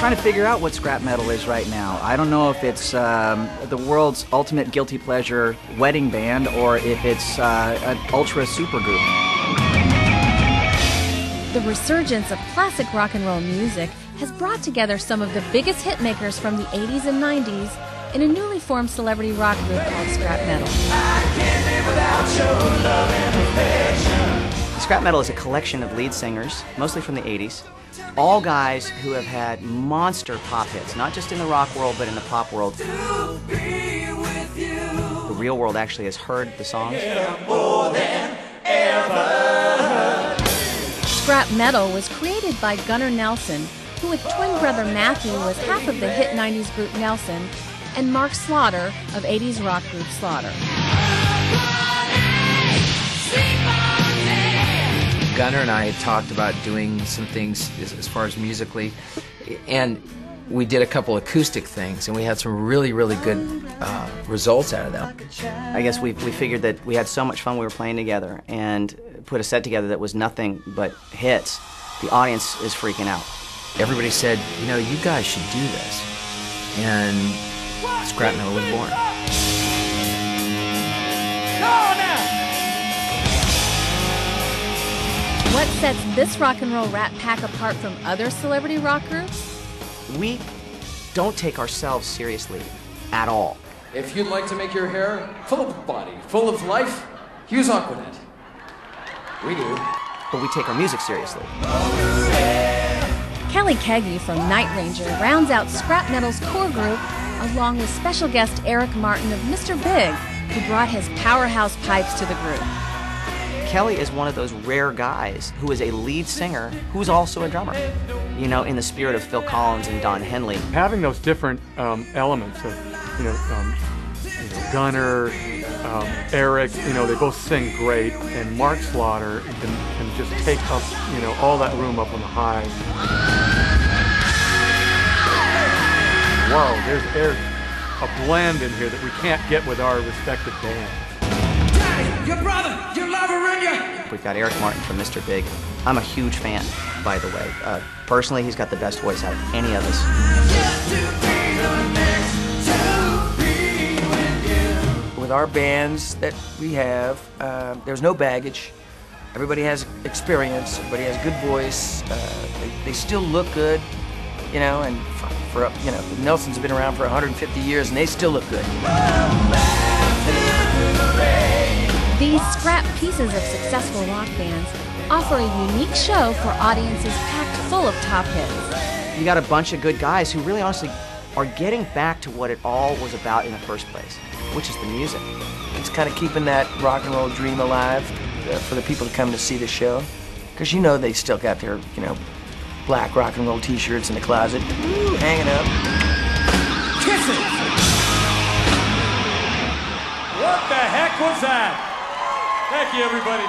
trying to figure out what scrap metal is right now. I don't know if it's the world's ultimate guilty pleasure wedding band or if it's an ultra supergroup. The resurgence of classic rock and roll music has brought together some of the biggest hit makers from the 80s and 90s in a newly formed celebrity rock group called scrap metal. Scrap metal is a collection of lead singers, mostly from the 80s, all guys who have had monster pop hits, not just in the rock world, but in the pop world. The real world actually has heard the songs. Scrap metal was created by Gunnar Nelson, who with twin brother Matthew was half of the hit 90s group Nelson, and Mark Slaughter of 80s rock group Slaughter. Gunnar and I talked about doing some things as far as musically, and we did a couple acoustic things, and we had some really, really good results out of them. I guess we figured that we had so much fun we were playing together and put a set together that was nothing but hits. The audience is freaking out. Everybody said, you know, you guys should do this, and scrap metal was born. What sets this rock and roll rat pack apart from other celebrity rock groups? We don't take ourselves seriously at all. If you'd like to make your hair full of body, full of life, use Aquanet. We do. But we take our music seriously. Kelly Keagy from Night Ranger rounds out scrap metal's core group, along with special guest Eric Martin of Mr. Big, who brought his powerhouse pipes to the group. Kelly is one of those rare guys who is a lead singer who's also a drummer. You know, in the spirit of Phil Collins and Don Henley. Having those different elements of, Gunnar, Eric, they both sing great, and Mark Slaughter can just take up, all that room up on the high. Whoa, there's a blend in here that we can't get with our respective bands. Your brother, your lover, and your... We've got Eric Martin from Mr. Big. I'm a huge fan, by the way. Personally, he's got the best voice out of any of us. With our bands that we have, there's no baggage. Everybody has experience. Everybody has good voice. They still look good, and for the Nelsons have been around for 150 years, and they still look good. These scrap pieces of successful rock bands offer a unique show for audiences packed full of top hits. You got a bunch of good guys who really honestly are getting back to what it all was about in the first place, which is the music. It's kind of keeping that rock and roll dream alive for the people to come to see the show. Because they still got their, black rock and roll t-shirts in the closet, hanging up. Kisses! What the heck was that? Thank you, everybody.